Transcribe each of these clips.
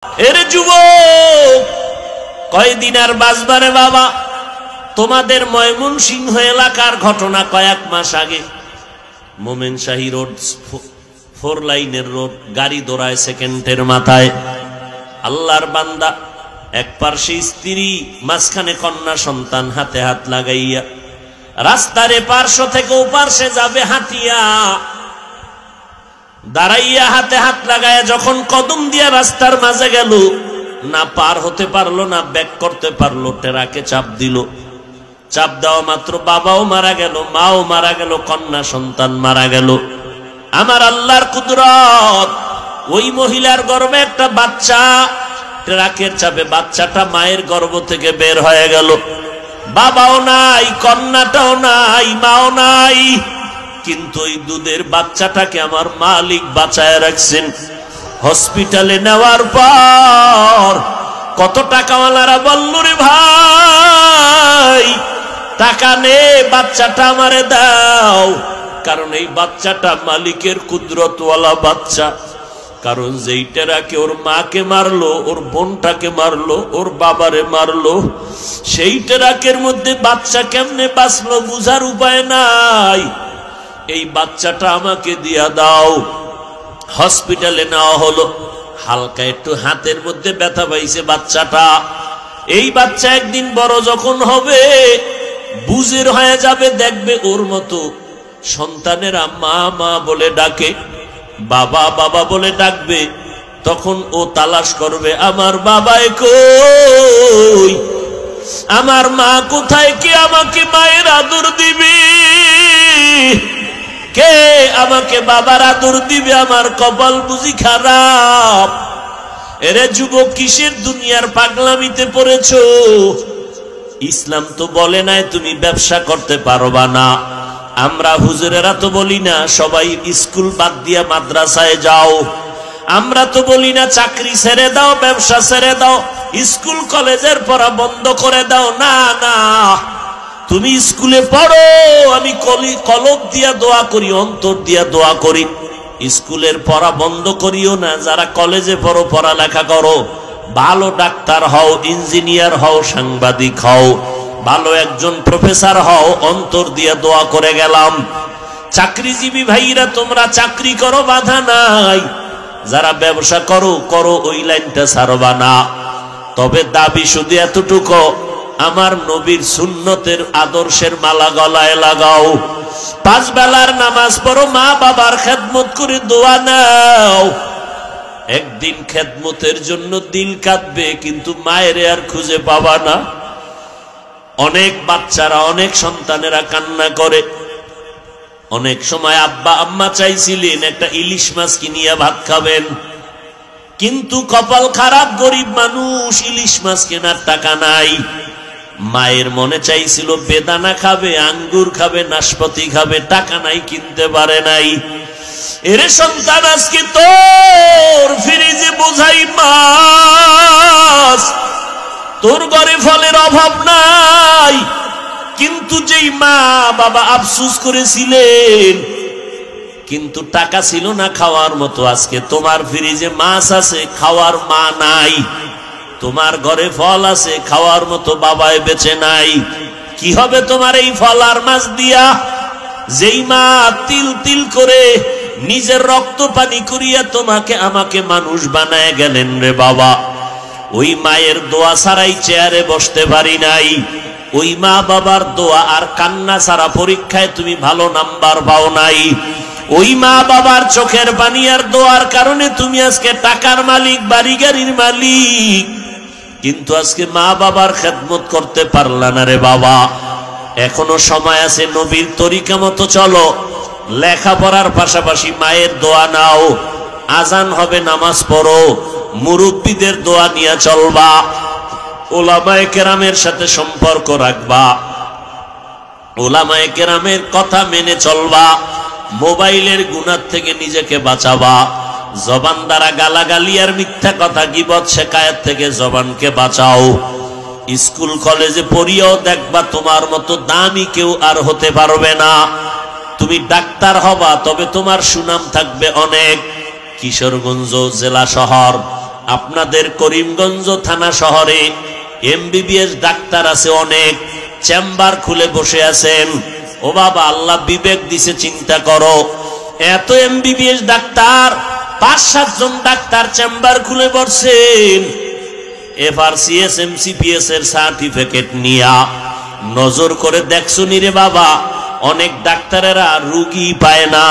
এরে যুবক, কয়দিন আর বাঁচবারে বাবা? তোমাদের ময়মনসিংহ এলাকার ঘটনা। কয়েক মাস আগে মোমেনশাহী রোড, 4 লাইনের রোড, গাড়ি দৌড়ায় সেকেন্ডের মাথায়। আল্লাহর বান্দা, এক পার্শ্বে স্ত্রী, মাঝখানে কন্যা সন্তান, হাতে হাত লাগাইয়া রাস্তার পার্শ্ব থেকে ও পার্শ্বে যাবে হাঁটিয়া, দাঁড়াইয়া হাতে হাত লাগাইয়া যখন কদম দিয়া রাস্তার মাঝে গেল, না পার হতে পারলো না ব্যাক করতে পারলো, টেরাকে চাপ দিল। চাপ দেওয়া মাত্র বাবাও মারা গেল, মাও মারা গেল, কন্যা সন্তান মারা গেল। আমার আল্লাহর কুদরত, ওই মহিলার গর্ভে একটা বাচ্চা, ট্রাকের চাপে বাচ্চাটা মায়ের গর্ভ থেকে বের হয়ে গেল। বাবাও নাই, কন্যাটাও নাই, মাও নাই, কিন্তু ওই দুধের বাচ্চাটাকে আমার মালিক বাঁচায় রাখছেন। হসপিটালে নেওয়ার পর কত টাকাওয়ালারা বলল, রে ভাই টাকা নে, বাচ্চাটা আমারে দাও। কারণ এই বাচ্চাটা মালিকের কুদরতওয়ালা বাচ্চা। কারণ যেই টেরাকে ওর মাকে মারলো, ওর বোনটাকে মারলো, ওর বাবারে মারলো, সেই টেরাকের মধ্যে বাচ্চা কেমনে বাঁচলো বুঝার উপায় নাই। এই বাচ্চাটা আমাকে দিয়া দাও। হসপিটালে নেওয়া হলো, হালকা একটু হাতের মধ্যে ব্যথা পাইছে বাচ্চাটা। এই বাচ্চা একদিন বড় যখন হবে, বুঝের হয়ে যাবে, দেখবে ওর মতো সন্তানেরা মা মা বলে ডাকে, বাবা বাবা বলে ডাকবে, তখন ও তালাশ করবে আমার বাবাই কই, আমার মা কোথায়, কে আমাকে মায়ের আদর দিবে, কে আমাকে বাবার আদর দিবে, আমার কপাল বুঝি খারাপ। এরে যুবক, কিসের দুনিয়ার পাগলামিতে পড়েছো? ইসলাম তো বলে নাই তুমি ব্যবসা করতে পারবা না। আমরা হুজুরেরা তো বলি না সবাই স্কুল বাদ দিয়া মাদ্রাসায় যাও। আমরা তো বলি না চাকরি ছেড়ে দাও, ব্যবসা ছেড়ে দাও, স্কুল কলেজের পড়া বন্ধ করে দাও। না না, তুমি স্কুলে পড়ো, আমি কলব দিয়া দোয়া করি, অন্তর দিয়া দোয়া করি। স্কুলের পড়া বন্ধ করিও না। যারা কলেজে পড়ো, পড়ালেখা করো, ভালো ডাক্তার হও, ইঞ্জিনিয়ার হও, সাংবাদিক হও, ভালো একজন প্রফেসর হও, অন্তর দিয়ে দোয়া করে গেলাম। চাকরিজীবী ভাইরা তোমরা চাকরি করো, বাধা নাই। যারা ব্যবসা করো করো, ওই লাইনটা ছাড়বা না। তবে দাবি শুধু এতটুকু, আমার নবীর সুন্নতের আদর্শের মালা গলায় লাগাও, 5 বেলার নামাজ পড়ো, মা বাবার খেদমত করে দোয়া নাও। একদিন খেদমতের জন্য দিল কাঁদবে, কিন্তু মায়ের আর খুঁজে পাবা না। অনেক বাচ্চারা, অনেক সন্তানেরা কান্না করে। অনেক সময় আব্বা আম্মা চাইছিলেন একটা ইলিশ মাছ কিনিয়া ভাত খাবেন, কিন্তু কপাল খারাপ, গরিব মানুষ, ইলিশ মাছ কেনার টাকা নাই। মায়ের মনে চাইছিল বেদানা খাবে, আঙ্গুর খাবে, নাশপাতি খাবে, টাকা নাই, কিনতে পারে নাই। এরে সন্তান, আজকে তোর ফ্রিজে বোঝাই মাছ, তোর ঘরে ফলের অভাব নাই, কিন্তু যেই মা বাবা আফসোস করেছিলেন, কিন্তু টাকা ছিল না খাওয়ার মতো, আজকে তোমার ফ্রিজে মাছ আছে, খাওয়ার মা নাই। তোমার ঘরে ফল আছে, খাওয়ার মতো বাবাই বেঁচে নাই। কি হবে তোমার এই ফল আর মাছ দিয়া? যেই মা তিল তিল করে নিজের রক্ত পানি করিয়া তোমাকে আমাকে মানুষ বানায় গেলেন রে বাবা, ওই মায়ের দোয়া ছাড়াই চেয়ারে বসতে পারি নাই। ওই মা বাবার দোয়া আর কান্না ছাড়া পরীক্ষায় তুমি ভালো নাম্বার পাও নাই। ওই মা বাবার চোখের পানি আর দোয়ার কারণে তুমি আজকে টাকার মালিক, বাড়ি গাড়ির মালিক, কিন্তু আজকে মা বাবার খেদমত করতে পারলা না রে বাবা। এখনো সময় আছে, নবীর তরিকা মতো চলো, লেখাপড়ার পাশাপাশি মায়ের দোয়া নাও। আজান হবে, নামাজ পড়ো, মুরব্বীদের দোয়া নিয়ে চলবা, ওলামায়ে কেরামের সাথে সম্পর্ক রাখবা, ওলামায়ে কেরামের কথা মেনে চলবা, মোবাইলের গুনাহ থেকে নিজেকে বাঁচাবা, জবান দ্বারা গালাগালি আর মিথ্যা কথা, গীবত শেকায়েত থেকে জবানকে বাঁচাও। স্কুল কলেজে পড়িয়াও দেখবা তোমার মতো দামি কেউ আর হতে পারবে না। তুমি ডাক্তার হবা, তবে তোমার সুনাম থাকবে অনেক। কিশোরগঞ্জ জেলা শহর আপনাদের করিমগঞ্জ থানা শহরে এমবিবিএস ডাক্তার আছে অনেক, চেম্বার খুলে বসে আছেন। ও বাবা, আল্লাহ বিবেক দিছে, চিন্তা করো, এত এমবিবিএস ডাক্তার, 5-7 জন ডাক্তার চেম্বার খুলে বসছেন, এফআরসিএস এমসিপিএস এর সার্টিফিকেট নিয়া। নজর করে দেখছো নি রে বাবা, অনেক ডাক্তারেরা রুগী পায় না,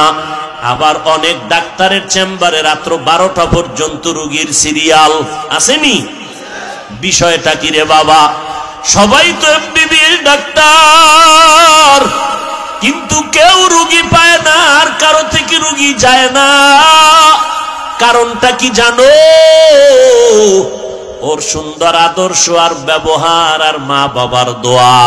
আবার অনেক ডাক্তারের চেম্বারে রাত্র 12টা পর্যন্ত রুগীর সিরিয়াল আসেনি। বিষয়টা কি রে বাবা? সবাই তো এমবিবিএস ডাক্তার, কিন্তু কেউ রুগী পায় না, আর কারো থেকে রুগী যায় না। কারণটা কি জানো? ওর সুন্দর আদর্শ আর ব্যবহার আর মা বাবার দোয়া।